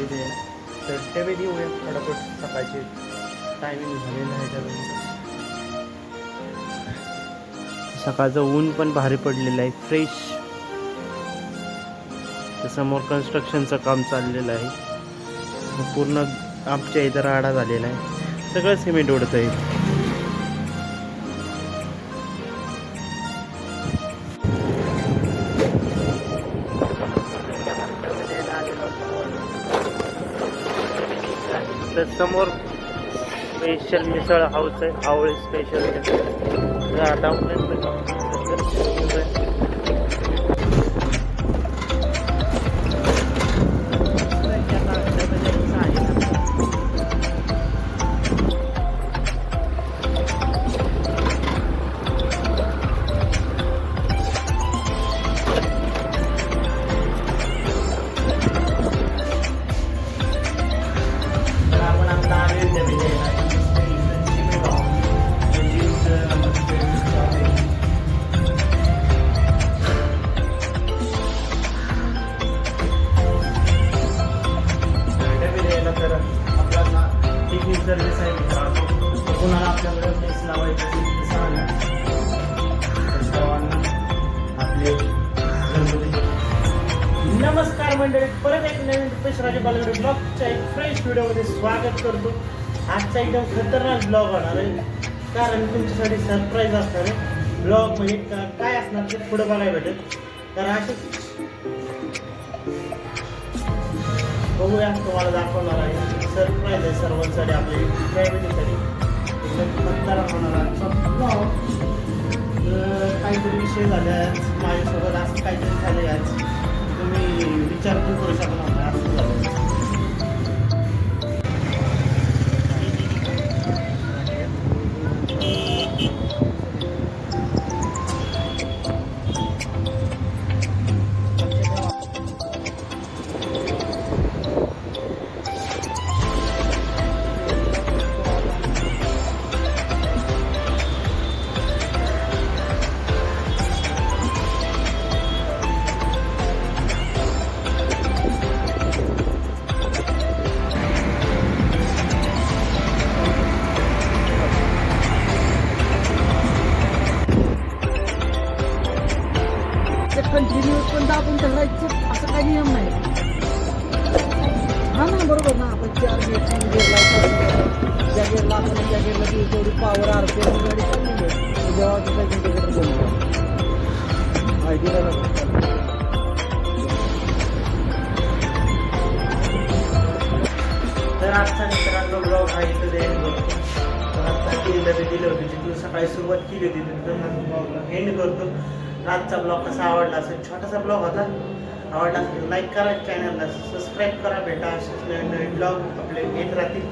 डबे द्यायला. तर डबे देऊया फटाफट, सकाळचे टायमिंग झालेलं आहे डब्यांचं. सकाळचं ऊन पण भारी पडलेलं आहे, फ्रेश. समोर कन्स्ट्रक्शनचं काम चाललेलं आहे. पूर्ण आमच्या इथं राडा झालेला आहे, सगळं सिमेंट उडत आहे. तर समोर स्पेशल मिसळ हाऊस आहे, आवळे स्पेशल. आता सर्विस आहे मित्रांनो. कोणाला आपल्याकडे मेस लावायची असेल तर सांगा. आपले नमस्कार मंडळी, परत एक नवीन रुपेश राजे बालगडे ब्लॉगच्या एक फ्रेश व्हिडिओमध्ये स्वागत करतो. आजचा एकदम खतरनाक ब्लॉग होणार आहे, कारण तुमच्यासाठी सरप्राईज असणार आहे. ब्लॉग म्हणजे काय असणार ते पुढे बघायला भेटेल. तर असे बघूया, तुम्हाला दाखवणार आहे. सरप्राईज आहे सर्वांसाठी, आपल्या फॅमिलीसाठी. एकदम खतरनाक होणार आहे. काहीतरी विषय झाले आज माझ्यासोबत, असं काहीतरी झाले आज, तुम्ही विचार पण करू शकणार नाही असं झालं. कंटिन्यू पण दाबून धरायचं असं काही नियम नाही. हा ना, बरोबर ना. आपण 4 गेअर 3 गेअर लावतो, ज्या गेअरला आपण त्या गेअरला तेवढी पॉवर RPM गाडी चालली आहे. जेव्हा त्याचा इंडिकेटर बंद माहिती नाही. तर आजचा मित्रांनो ब्लॉग हा इथं एंड करतो. आता तीन डबे दिले होते, जिथून सकाळी सुरुवात केली होती तिथून ब्लॉगला एंड करतो. आजचा ब्लॉग कसा आवडला असेल, छोटासा ब्लॉग होता, आवडला असेल लाईक करा, चॅनलला सबस्क्राईब करा. भेटा असेच नवीन नवीन ब्लॉग आपले येत राहतील.